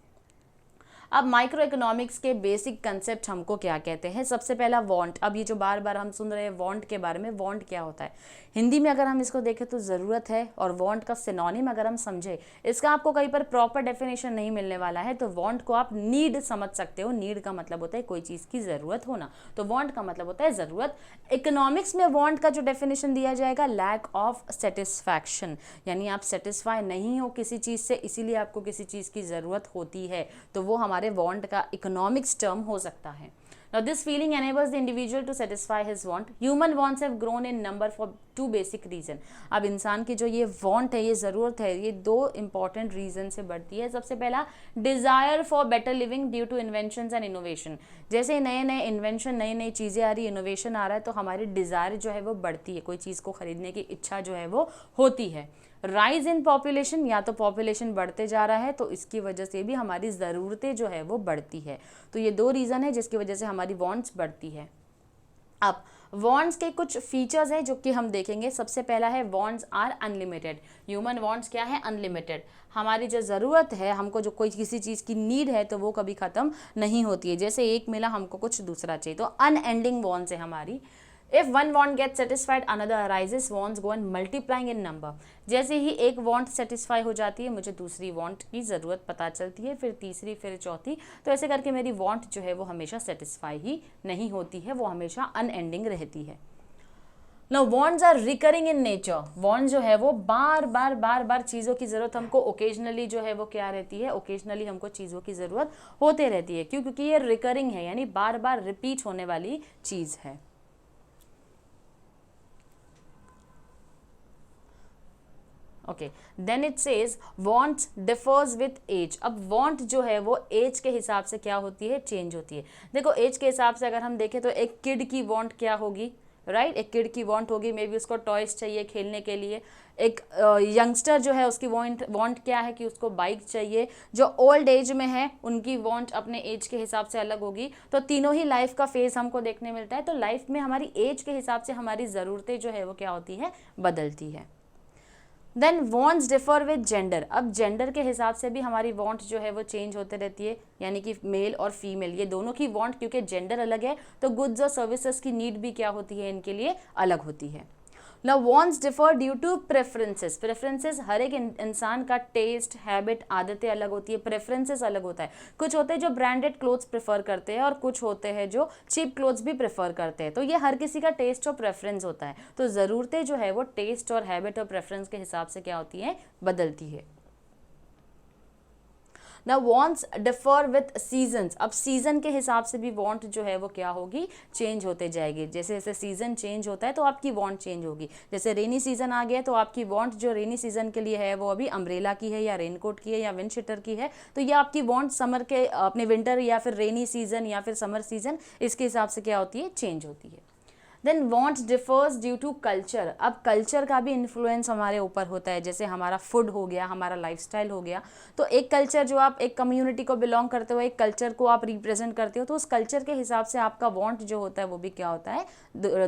अब माइक्रो इकोनॉमिक्स के बेसिक कंसेप्ट हमको क्या कहते हैं? सबसे पहला वांट। अब ये जो बार बार हम सुन रहे हैं वांट के बारे में, वांट क्या होता है? हिंदी में अगर हम इसको देखें तो ज़रूरत है, और वांट का सिनोनिम अगर हम समझे, इसका आपको कहीं पर प्रॉपर डेफिनेशन नहीं मिलने वाला है, तो वांट को आप नीड समझ सकते हो। नीड का मतलब होता है कोई चीज़ की ज़रूरत होना, तो वांट का मतलब होता है ज़रूरत। इकोनॉमिक्स में वांट का जो डेफिनेशन दिया जाएगा, लैक ऑफ सेटिस्फैक्शन, यानी आप सेटिस्फाई नहीं हो किसी चीज़ से, इसीलिए आपको किसी चीज़ की ज़रूरत होती है, तो वो हमारे हमारे वांट का इकोनॉमिक्स टर्म हो सकता है। Now this feeling enables the individual to satisfy his want. Human wants have grown in number for two basic reason. अब इंसान की जो ये want है, ये ज़रूरत है, ये दो important reason से बढ़ती है। सबसे पहला desire for better living due to inventions and innovation. जैसे नए नए invention, नई नई चीज़ें आ रही, innovation आ रहा है, तो हमारी desire जो है वो बढ़ती है, कोई चीज़ को खरीदने की इच्छा जो है वो होती है। राइज इन पॉपुलेशन, या तो पॉपुलेशन बढ़ते जा रहा है तो इसकी वजह से भी हमारी ज़रूरतें जो है वो बढ़ती है। तो ये दो रीज़न है जिसकी वजह से हमारी वांट्स बढ़ती है। अब वांट्स के कुछ फीचर्स हैं जो कि हम देखेंगे। सबसे पहला है wants are unlimited. Human wants क्या है? अनलिमिटेड। हमारी जो ज़रूरत है, हमको जो कोई किसी चीज़ की नीड है तो वो कभी ख़त्म नहीं होती है। जैसे एक मिला हमको कुछ दूसरा चाहिए, तो अनएंडिंग वांट्स है हमारी। If one want gets satisfied, another arises. Wants go on multiplying in number. जैसे ही एक want satisfy हो जाती है, मुझे दूसरी want की ज़रूरत पता चलती है, फिर तीसरी, फिर चौथी, तो ऐसे करके मेरी want जो है वो हमेशा satisfy ही नहीं होती है, वो हमेशा unending रहती है। Now wants are recurring in nature. Want जो है वो बार बार चीज़ों की ज़रूरत हमको occasionally जो है वो क्या रहती है, occasionally हमको चीज़ों की ज़रूरत होते रहती है। क्यों? क्योंकि ये recurring है, यानी बार बार रिपीट होने वाली चीज़ है। Okay, then it says want differs with age. अब वांट जो है वो एज के हिसाब से क्या होती है? चेंज होती है। देखो एज के हिसाब से अगर हम देखें तो एक किड की वांट क्या होगी? राइट, एक किड की वांट होगी, मे बी उसको टॉयज चाहिए खेलने के लिए। एक यंगस्टर जो है उसकी वांट क्या है कि उसको बाइक चाहिए। जो ओल्ड एज में है उनकी वांट अपने एज के हिसाब से अलग होगी। तो तीनों ही लाइफ का फेज हमको देखने मिलता है। तो लाइफ में हमारी एज के हिसाब से हमारी ज़रूरतें जो है वो क्या होती है? बदलती है। Then wants differ with gender. अब जेंडर के हिसाब से भी हमारी वॉन्ट जो है वो चेंज होते रहती है, यानी कि मेल और फीमेल ये दोनों की वॉन्ट, क्योंकि जेंडर अलग है तो गुड्स और सर्विसेज की नीड भी क्या होती है? इनके लिए अलग होती है। Now wants differ due to preferences. Preferences हर एक इंसान का टेस्ट, हैबिट, आदतें अलग होती है, प्रेफरेंसेस अलग होता है। कुछ होते हैं जो ब्रांडेड क्लोथ्स प्रेफर करते हैं और कुछ होते हैं जो चीप क्लोथ्स भी प्रेफर करते हैं। तो ये हर किसी का टेस्ट और प्रेफरेंस होता है। तो ज़रूरतें जो है वो टेस्ट और हैबिट और प्रेफरेंस के हिसाब से क्या होती हैं? बदलती है। ना वॉन्ट्स डिफर विथ सीजन्स। अब सीजन के हिसाब से भी वॉन्ट जो है वो क्या होगी? चेंज होते जाएगी। जैसे जैसे सीजन चेंज होता है तो आपकी वॉन्ट चेंज होगी। जैसे रेनी सीजन आ गया तो आपकी वॉन्ट जो रेनी सीजन के लिए है वो अभी अम्ब्रेला की है या रेनकोट की है या विंड शीटर की है। तो ये आपकी वॉन्ट समर के अपने विंटर या फिर रेनी सीजन या फिर समर सीजन, इसके हिसाब से क्या होती है? चेंज होती है। Then want differs due to culture. अब कल्चर का भी इन्फ्लुएंस हमारे ऊपर होता है। जैसे हमारा फूड हो गया, हमारा लाइफस्टाइल हो गया। तो एक कल्चर जो आप एक कम्युनिटी को बिलोंग करते हो, एक कल्चर को आप रिप्रेजेंट करते हो, तो उस कल्चर के हिसाब से आपका वॉन्ट जो होता है वो भी क्या होता है?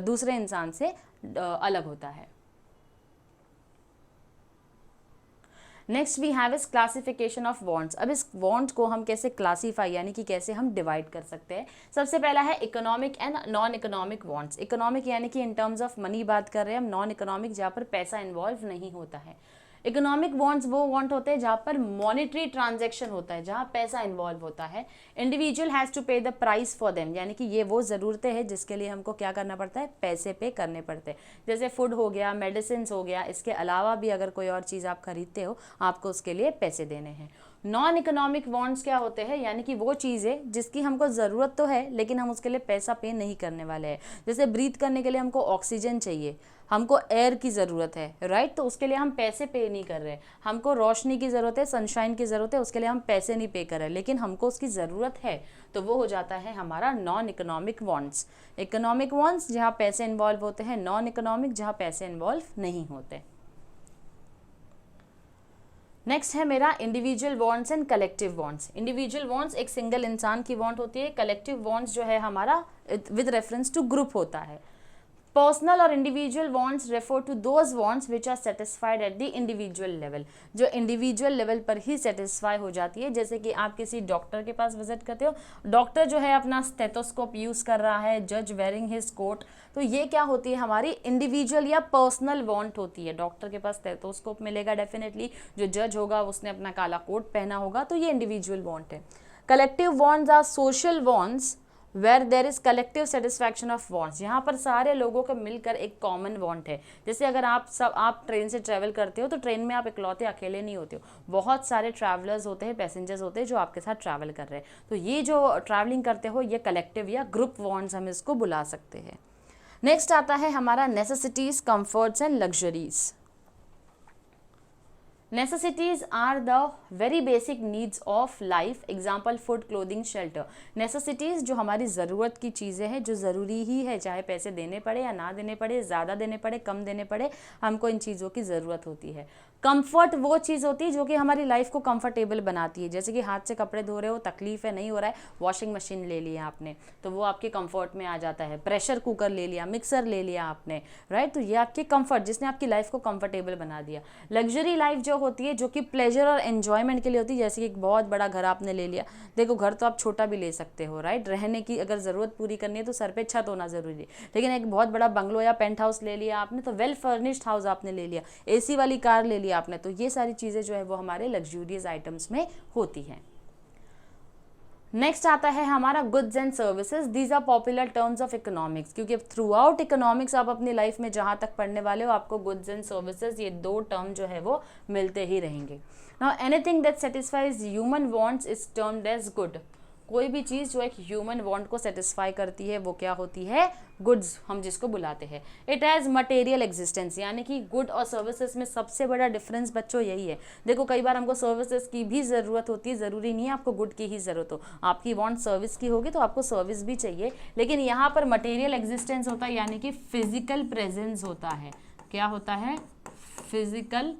दूसरे इंसान से अलग होता है। Next we have is classification of wants. अब इस वॉन्ट को हम कैसे क्लासीफाई यानी कि कैसे हम डिवाइड कर सकते हैं? सबसे पहला है economic and non economic wants. Economic यानी कि इन टर्म्स ऑफ मनी बात कर रहे हैं हम, नॉन इकोनॉमिक जहाँ पर पैसा इन्वॉल्व नहीं होता है। इकोनॉमिक वॉन्ट्स वो वॉन्ट होते हैं जहाँ पर मॉनेटरी ट्रांजैक्शन होता है, जहाँ पैसा इन्वॉल्व होता है। इंडिविजुअल हैज़ टू पे द प्राइस फॉर देम, यानी कि ये वो ज़रूरतें हैं जिसके लिए हमको क्या करना पड़ता है? पैसे पे करने पड़ते हैं। जैसे फूड हो गया, मेडिसिन हो गया, इसके अलावा भी अगर कोई और चीज़ आप खरीदते हो आपको उसके लिए पैसे देने हैं। नॉन इकोनॉमिक वॉन्ट्स क्या होते हैं? यानी कि वो चीज़ें जिसकी हमको ज़रूरत तो है लेकिन हम उसके लिए पैसा पे नहीं करने वाले हैं। जैसे ब्रीथ करने के लिए हमको ऑक्सीजन चाहिए, हमको एयर की ज़रूरत है, राइट? तो उसके लिए हम पैसे पे नहीं कर रहे। हमको रोशनी की ज़रूरत है, सनशाइन की ज़रूरत है, उसके लिए हम पैसे नहीं पे कर रहे, लेकिन हमको उसकी ज़रूरत है, तो वो हो जाता है हमारा non economic wants. Economic wants जहाँ पैसे इन्वॉल्व होते हैं, नॉन इकोनॉमिक जहाँ पैसे इन्वॉल्व नहीं होते। नेक्स्ट है मेरा individual wants and collective wants. Individual wants एक सिंगल इंसान की वॉन्ट होती है। कलेक्टिव वॉन्ट्स जो है हमारा विद रेफरेंस टू ग्रुप होता है। पर्सनल और individual wants refer to those wants which are satisfied at the individual level, जो इंडिविजुअल लेवल पर ही सेटिस्फाई हो जाती है। जैसे कि आप किसी डॉक्टर के पास विजिट करते हो, डॉक्टर जो है अपना स्टेथोस्कोप यूज़ कर रहा है, जज वेयरिंग हिज कोट, तो ये क्या होती है? हमारी इंडिविजुअल या पर्सनल वॉन्ट होती है। डॉक्टर के पास स्टेथोस्कोप मिलेगा डेफिनेटली, जो जज होगा उसने अपना काला कोट पहना होगा, तो ये इंडिविजुअल वॉन्ट है। Collective wants are social wants where there is collective satisfaction of wants, यहाँ पर सारे लोगों का मिलकर एक कॉमन वांट है। जैसे अगर आप ट्रेन से ट्रैवल करते हो तो ट्रेन में आप इकलौते अकेले नहीं होते हो, बहुत सारे ट्रैवलर्स होते हैं, पैसेंजर्स होते हैं जो आपके साथ ट्रैवल कर रहे हैं। तो ये जो ट्रैवलिंग करते हो ये कलेक्टिव या ग्रुप वांट्स हम इसको बुला सकते हैं। नेक्स्ट आता है हमारा necessities, comforts and luxuries. Necessities are the very basic needs of life, example food, clothing, shelter। Necessities जो हमारी ज़रूरत की चीज़ें हैं, जो ज़रूरी ही है, चाहे पैसे देने पड़े या ना देने पड़े, ज़्यादा देने पड़े कम देने पड़े, हमको इन चीज़ों की ज़रूरत होती है। कंफर्ट वो चीज़ होती है जो कि हमारी लाइफ को कंफर्टेबल बनाती है, जैसे कि हाथ से कपड़े धो रहे हो, तकलीफ है, नहीं हो रहा है, वॉशिंग मशीन ले लिया आपने तो वो आपके कंफर्ट में आ जाता है। प्रेशर कुकर ले लिया, मिक्सर ले लिया आपने, राइट, तो ये आपके कंफर्ट, जिसने आपकी लाइफ को कंफर्टेबल बना दिया। लग्जरी लाइफ जो होती है, जो कि प्लेजर और एन्जॉयमेंट के लिए होती है, जैसे कि एक बहुत बड़ा घर आपने ले लिया, देखो घर तो आप छोटा भी ले सकते हो, राइट, रहने की अगर ज़रूरत पूरी करनी है तो सर पे छत होना ज़रूरी है, लेकिन एक बहुत बड़ा बंगलो या पेंट हाउस ले लिया आपने, तो वेल फर्निश्ड हाउस आपने ले लिया, एसी वाली कार ले लिया आपने, तो ये सारी चीज़ें जो है वो हमारे लग्जूरियस आइटम्स में होती हैं। नेक्स्ट आता है हमारा goods and services. These are popular terms of economics, क्योंकि थ्रू आउट इकोनॉमिक्स आप अपनी लाइफ में जहाँ तक पढ़ने वाले हो, आपको गुड्स एंड सर्विसेज ये दो टर्म जो है वो मिलते ही रहेंगे। Now anything that satisfies human wants is termed as good. कोई भी चीज़ जो एक ह्यूमन वांट को सेटिस्फाई करती है वो क्या होती है? गुड्स, हम जिसको बुलाते हैं। इट हैज़ मटेरियल एग्जिस्टेंस, यानी कि गुड और सर्विसेज में सबसे बड़ा डिफरेंस बच्चों यही है। देखो कई बार हमको सर्विसेज की भी ज़रूरत होती है, ज़रूरी नहीं है आपको गुड की ही ज़रूरत हो। आपकी वांट सर्विस की होगी तो आपको सर्विस भी चाहिए, लेकिन यहाँ पर मटेरियल एग्जिस्टेंस होता है, यानी कि फिजिकल प्रेजेंस होता है। क्या होता है? फिजिकल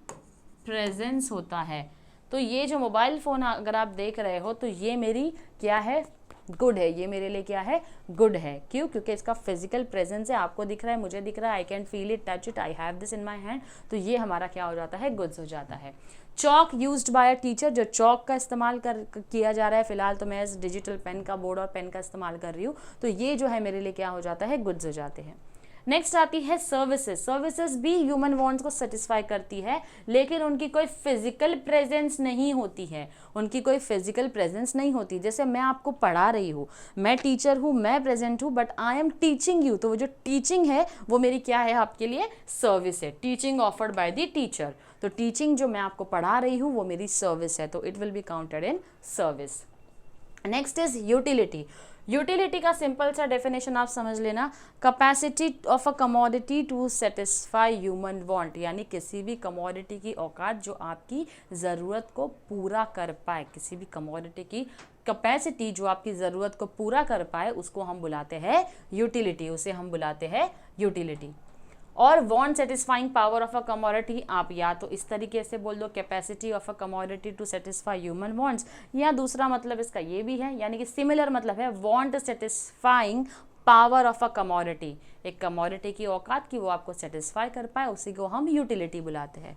प्रेजेंस होता है। तो ये जो मोबाइल फ़ोन अगर आप देख रहे हो तो ये मेरी क्या है? गुड है। ये मेरे लिए क्या है? गुड है। क्यों? क्योंकि इसका फिजिकल प्रेजेंस है, आपको दिख रहा है, मुझे दिख रहा है, I can feel it, touch it, I have this in my hand, तो ये हमारा क्या हो जाता है? गुड्स हो जाता है। Chalk used by a teacher, जो चॉक का इस्तेमाल किया जा रहा है, फिलहाल तो मैं डिजिटल पेन का, बोर्ड और पेन का इस्तेमाल कर रही हूँ, तो ये जो है मेरे लिए क्या हो जाता है? गुड्स हो जाते हैं। नेक्स्ट आती है सर्विसेज। सर्विसेज भी ह्यूमन वांट्स को सेटिस्फाई करती है, लेकिन उनकी कोई फिजिकल प्रेजेंस नहीं होती है, उनकी कोई फिजिकल प्रेजेंस नहीं होती। जैसे मैं आपको पढ़ा रही हूँ, मैं टीचर हूँ, मैं प्रेजेंट हूँ, but I am teaching you, तो वो जो टीचिंग है वो मेरी क्या है? आपके लिए सर्विस है। Teaching offered by the teacher, तो टीचिंग जो मैं आपको पढ़ा रही हूँ वो मेरी सर्विस है, तो it will be counted in service. Next is utility. Utility का सिंपल सा डेफिनेशन आप समझ लेना, capacity of a commodity to satisfy human want, यानी किसी भी कमोडिटी की औकात जो आपकी ज़रूरत को पूरा कर पाए, किसी भी कमोडिटी की कैपेसिटी जो आपकी ज़रूरत को पूरा कर पाए, उसको हम बुलाते हैं यूटिलिटी, उसे हम बुलाते हैं यूटिलिटी। और want satisfying power of a commodity, आप या तो इस तरीके से बोल दो capacity of a commodity to satisfy human wants, या दूसरा मतलब इसका ये भी है, यानी कि सिमिलर मतलब है want satisfying power of a commodity, एक कमोडिटी की औकात की वो आपको सेटिस्फाई कर पाए, उसी को हम यूटिलिटी बुलाते हैं।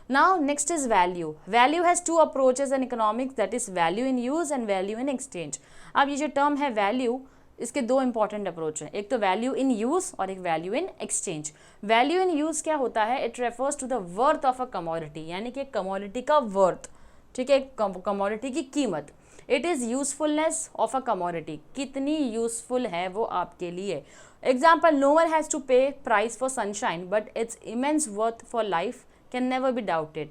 Now next is value. Value has two approaches in economics, that is value in use and value in exchange. अब ये जो टर्म है वैल्यू, इसके दो इंपॉर्टेंट अप्रोच हैं, एक तो वैल्यू इन यूज़ और एक value in exchange. Value in use क्या होता है? It refers to the worth of a commodity, यानी कि कमोडिटी का वर्थ, ठीक है, कमोडिटी की कीमत। It is usefulness of a commodity, कितनी यूजफुल है वो आपके लिए। Example, no one has to pay price for sunshine but it's immense worth for life can never be doubted.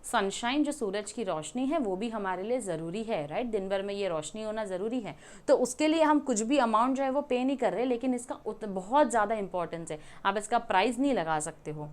Sunshine जो सूरज की रोशनी है वो भी हमारे लिए ज़रूरी है, राइट, दिन भर में ये रोशनी होना ज़रूरी है, तो उसके लिए हम कुछ भी अमाउंट जो है वो पे नहीं कर रहे, लेकिन इसका बहुत ज़्यादा इंपॉर्टेंस है, आप इसका प्राइस नहीं लगा सकते हो।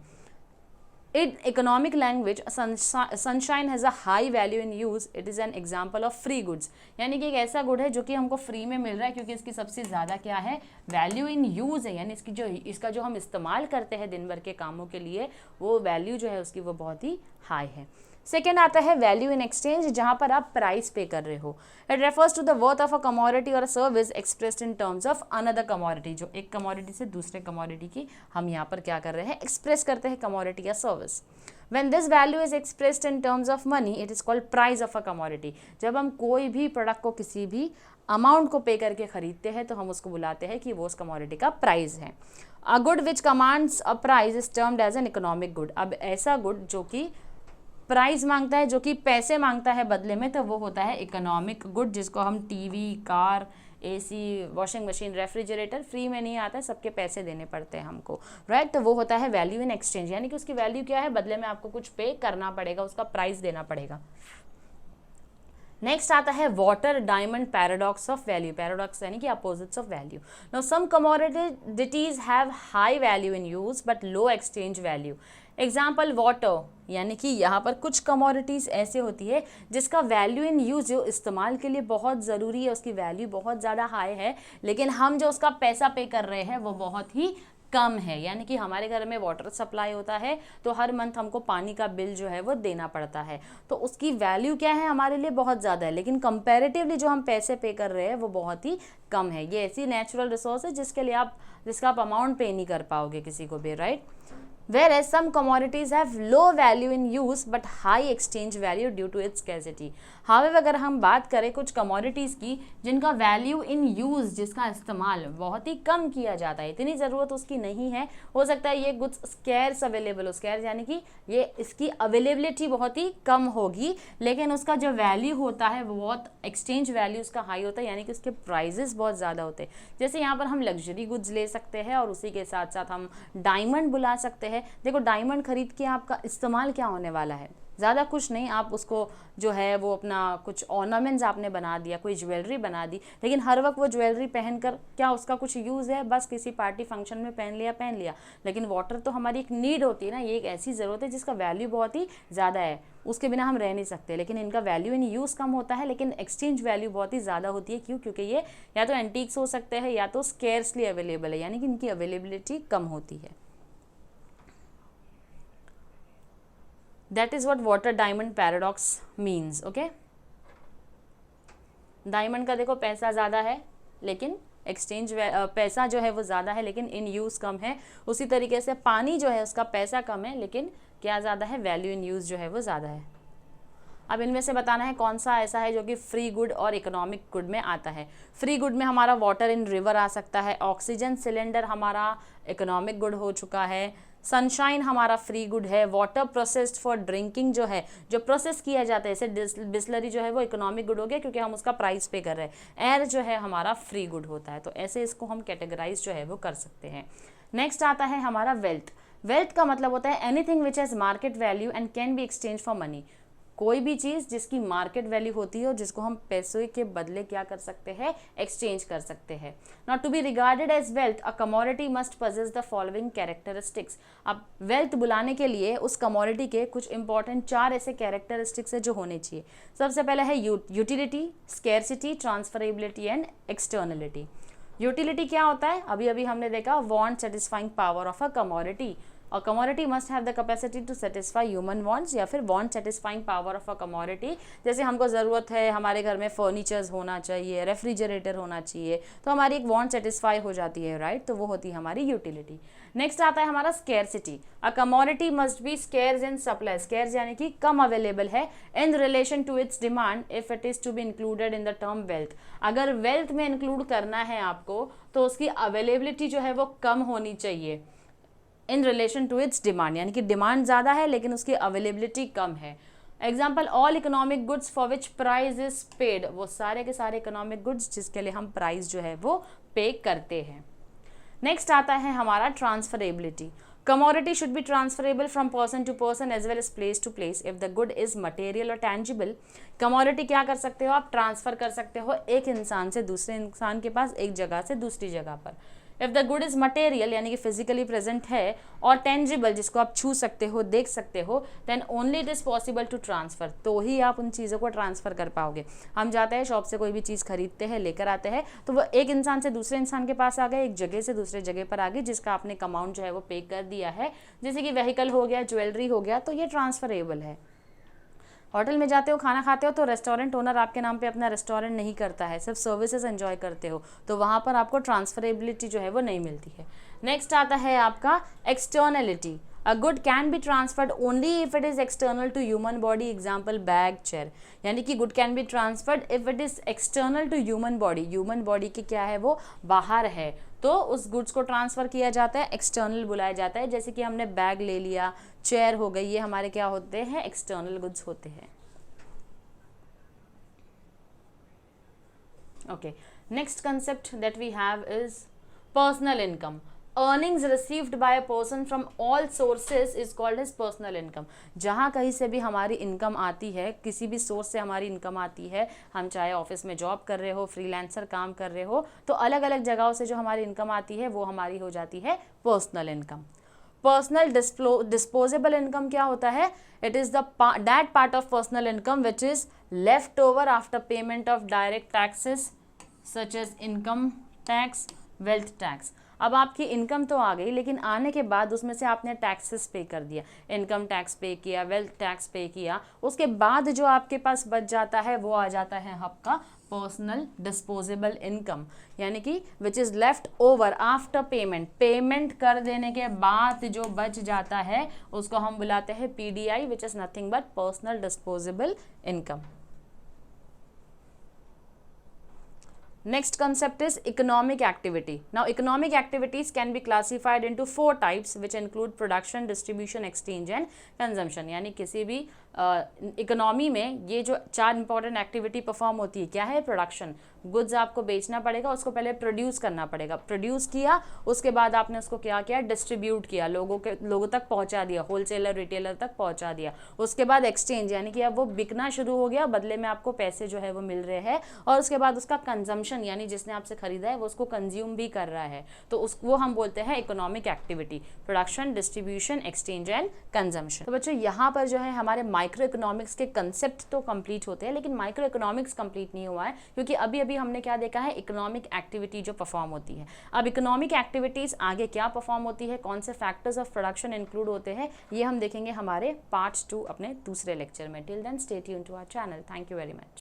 In economic language, sunshine has a high value in use. It is an example of free goods. यानी कि एक ऐसा गुड है जो कि हमको फ्री में मिल रहा है, क्योंकि इसकी सबसे ज़्यादा क्या है? वैल्यू इन यूज़ है, यानी इसका जो हम इस्तेमाल करते हैं दिन भर के कामों के लिए, वो वैल्यू जो है उसकी वो बहुत ही हाई है। सेकेंड आता है वैल्यू इन एक्सचेंज, जहाँ पर आप प्राइस पे कर रहे हो। It refers to the worth of a commodity और service expressed in terms of another commodity, जो एक कमोडिटी से दूसरे कमोडिटी की हम यहाँ पर क्या कर रहे हैं? एक्सप्रेस करते हैं कमोडिटी या service. When this value is expressed in terms of money, it is called price of a commodity. जब हम कोई भी प्रोडक्ट को किसी भी अमाउंट को पे करके खरीदते हैं तो हम उसको बुलाते हैं कि वो उस कमोडिटी का प्राइस है। A good which commands a price is termed as an economic good. अब ऐसा गुड जो कि प्राइस मांगता है, जो कि पैसे मांगता है बदले में, तो वो होता है इकोनॉमिक गुड, जिसको हम TV, car, AC, washing machine, refrigerator free में नहीं आता है, सबके पैसे देने पड़ते हैं हमको, राइट। तो वो होता है वैल्यू इन एक्सचेंज, यानी कि उसकी वैल्यू क्या है, बदले में आपको कुछ पे करना पड़ेगा, उसका प्राइस देना पड़ेगा। नेक्स्ट आता है water diamond paradox of value, paradox यानी कि opposites of value. Now some commodities have high value in use but low exchange value. Example water, यानी कि यहाँ पर कुछ कमोडिटीज़ ऐसे होती है जिसका वैल्यू इन यूज़ जो इस्तेमाल के लिए बहुत ज़रूरी है, उसकी वैल्यू बहुत ज़्यादा हाई है, लेकिन हम जो उसका पैसा पे कर रहे हैं वो बहुत ही कम है। यानी कि हमारे घर में वाटर सप्लाई होता है तो हर मंथ हमको पानी का बिल जो है वो देना पड़ता है, तो उसकी वैल्यू क्या है हमारे लिए बहुत ज़्यादा है, लेकिन कंपैरेटिवली जो हम पैसे पे कर रहे हैं वो बहुत ही कम है। ये ऐसी नेचुरल रिसोर्स है जिसका आप अमाउंट पे नहीं कर पाओगे किसी को भी, right. Whereas some commodities have low value in use but high exchange value due to its scarcity. However, अगर हम बात करें कुछ commodities की जिनका value in use, जिसका इस्तेमाल बहुत ही कम किया जाता है, इतनी ज़रूरत उसकी नहीं है, हो सकता है ये goods scarce available हो, scarce यानी कि ये इसकी availability बहुत ही कम होगी, लेकिन उसका जो value होता है वो बहुत exchange value उसका high होता है, यानी कि उसके prices बहुत ज़्यादा होते हैं। जैसे यहाँ पर हम luxury goods ले सकते हैं और उसी के साथ साथ हम diamond बुला सकते हैं। देखो डायमंड खरीद के आपका इस्तेमाल क्या होने वाला है, ज़्यादा कुछ नहीं, आप उसको जो है वो अपना कुछ ऑर्नामेंट्स आपने बना दिया, कोई ज्वेलरी बना दी, लेकिन हर वक्त वो ज्वेलरी पहनकर क्या उसका कुछ यूज़ है, बस किसी पार्टी फंक्शन में पहन लिया। लेकिन वाटर तो हमारी एक नीड होती है ना, ये एक ऐसी ज़रूरत है जिसका वैल्यू बहुत ही ज़्यादा है, उसके बिना हम रह नहीं सकते, लेकिन इनका वैल्यू इन यूज़ कम होता है, लेकिन एक्सचेंज वैल्यू बहुत ही ज़्यादा होती है। क्यों? क्योंकि ये या तो एंटीक्स हो सकते हैं या तो स्केर्सली अवेलेबल है, यानी कि इनकी अवेलेबिलिटी कम होती है। That is what water diamond paradox means, okay? Diamond का देखो पैसा ज़्यादा है लेकिन एक्सचेंज पैसा जो है वो ज़्यादा है लेकिन इन यूज़ कम है। उसी तरीके से पानी जो है उसका पैसा कम है लेकिन क्या ज़्यादा है, वैल्यू इन यूज़ जो है वो ज़्यादा है। अब इनमें से बताना है कौन सा ऐसा है जो कि फ्री गुड और इकोनॉमिक गुड में आता है। फ्री गुड में हमारा वाटर इन रिवर आ सकता है, ऑक्सीजन सिलेंडर हमारा इकोनॉमिक गुड हो चुका है, सनशाइन हमारा फ्री गुड है, वाटर प्रोसेस्ड फॉर ड्रिंकिंग जो है, जो प्रोसेस किया जाता है, जैसे बिस्लरी जो है वो इकोनॉमिक गुड हो गया क्योंकि हम उसका प्राइस पे कर रहे हैं। एयर जो है हमारा फ्री गुड होता है, तो ऐसे इसको हम कैटेगराइज जो है वो कर सकते हैं। नेक्स्ट आता है हमारा वेल्थ। वेल्थ का मतलब होता है anything which has market value and can be exchange for money. कोई भी चीज़ जिसकी मार्केट वैल्यू होती है और जिसको हम पैसे के बदले क्या कर सकते हैं, एक्सचेंज कर सकते हैं। Not to be regarded as wealth a commodity must possess the following characteristics. अब वेल्थ बुलाने के लिए उस कमोडिटी के कुछ इंपॉर्टेंट 4 ऐसे कैरेक्टरिस्टिक्स है जो होने चाहिए। सबसे पहले है utility, scarcity, transferability and externality. Utility क्या होता है, अभी अभी हमने देखा, want satisfying power of a commodity. और commodity must have the capacity to satisfy human wants, या फिर want satisfying power of a commodity. जैसे हमको ज़रूरत है, हमारे घर में फर्नीचर्स होना चाहिए, रेफ्रिजरेटर होना चाहिए, तो हमारी एक वांट सेटिस्फाई हो जाती है, राइट। तो वो होती है हमारी यूटिलिटी। नेक्स्ट आता है हमारा scarcity. A commodity must be scarce in supply. Scarce यानी कि कम अवेलेबल है in relation to its demand if it is to be included in the term wealth. अगर वेल्थ में इंक्लूड करना है आपको तो उसकी अवेलेबिलिटी जो है वो कम होनी चाहिए in relation to its demand, यानी कि डिमांड ज़्यादा है लेकिन उसकी अवेलेबिलिटी कम है। Example, all economic goods for which price is paid. वो सारे के सारे इकोनॉमिक गुड्स जिसके लिए हम प्राइस जो है वो पे करते हैं। नेक्स्ट आता है हमारा transferability. Commodity should be transferable from person to person as well as place to place if the good is material और टैंजिबल। कमोडिटी क्या कर सकते हो, आप ट्रांसफर कर सकते हो एक इंसान से दूसरे इंसान के पास, एक जगह से दूसरी जगह पर। If the good is material यानी कि फिजिकली प्रेजेंट है, और टेंजिबल जिसको आप छू सकते हो, देख सकते हो, then only it is possible to transfer, तो ही आप उन चीज़ों को ट्रांसफ़र कर पाओगे। हम जाते हैं शॉप से कोई भी चीज़ खरीदते हैं, लेकर आते हैं, तो वो एक इंसान से दूसरे इंसान के पास आ गए, एक जगह से दूसरे जगह पर आ गई, जिसका आपने अमाउंट जो है वो पे कर दिया है। जैसे कि व्हीकल हो गया, ज्वेलरी हो गया, तो ये ट्रांसफरेबल है। होटल में जाते हो, खाना खाते हो, तो रेस्टोरेंट ओनर आपके नाम पे अपना रेस्टोरेंट नहीं करता है, सिर्फ सर्विसेज एंजॉय करते हो, तो वहाँ पर आपको ट्रांसफरेबिलिटी जो है वो नहीं मिलती है। नेक्स्ट आता है आपका externality. A good can be transferred only if it is external to human body, example bag, chair. यानी कि good can be transferred if it is external to human body, human body की क्या है वो बाहर है, तो उस गुड्स को ट्रांसफ़र किया जाता है, एक्सटर्नल बुलाया जाता है। जैसे कि हमने बैग ले लिया, चेयर हो गई, ये हमारे क्या होते हैं, एक्सटर्नल गुड्स होते हैं। Okay, Next concept that we have is personal income. Earnings received by a person from all sources is called as personal income. जहाँ कहीं से भी हमारी इनकम आती है, किसी भी सोर्स से हमारी इनकम आती है, हम चाहे ऑफिस में जॉब कर रहे हो, फ्रीलांसर काम कर रहे हो, तो अलग अलग जगहों से जो हमारी इनकम आती है वो हमारी हो जाती है personal income. Personal disposable income क्या होता है? It is that part of personal income which is left over after payment of direct taxes such as income tax, wealth tax. अब आपकी इनकम तो आ गई, लेकिन आने के बाद उसमें से आपने टैक्सेस पे कर दिया, इनकम टैक्स पे किया, वेल्थ टैक्स पे किया, उसके बाद जो आपके पास बच जाता है वो आ जाता है आपका पर्सनल डिस्पोजेबल इनकम, यानी कि विच is left over after payment. Payment कर देने के बाद जो बच जाता है उसको हम बुलाते हैं PDI, which is nothing but personal disposable income. Next concept is economic activity. Now economic activities can be classified into 4 types which include production, distribution, exchange and consumption. यानी किसी भी इकोनॉमी में ये जो 4 इंपॉर्टेंट एक्टिविटी परफॉर्म होती है, क्या है? प्रोडक्शन. गुड्स आपको बेचना पड़ेगा, उसको पहले प्रोड्यूस करना पड़ेगा, प्रोड्यूस किया, उसके बाद आपने उसको क्या किया? डिस्ट्रीब्यूट किया, लोगों तक पहुंचा दिया, होलसेलर रिटेलर तक पहुंचा दिया. उसके बाद एक्सचेंज, यानी कि अब वो बिकना शुरू हो गया, बदले में आपको पैसे जो है वो मिल रहे हैं. और उसके बाद उसका कंजम्पशन, यानी जिसने आपसे खरीदा है वो उसको कंज्यूम भी कर रहा है, तो वो हम बोलते हैं economic activity. Production, distribution, exchange and consumption. तो बच्चों यहाँ पर जो है हमारे माइक्रो इकोनॉमिक्स के कंसेप्ट तो कंप्लीट होते हैं, लेकिन माइक्रो इकोनॉमिक्स कंप्लीट नहीं हुआ है, क्योंकि अभी हमने क्या देखा है? इकोनॉमिक एक्टिविटी जो परफॉर्म होती है. अब इकोनॉमिक एक्टिविटीज आगे क्या परफॉर्म होती है, कौन से फैक्टर्स ऑफ प्रोडक्शन इंक्लूड होते हैं, ये हम देखेंगे हमारे पार्ट 2 अपने दूसरे लेक्चर में. Till then stay tuned to our channel. Thank you very much.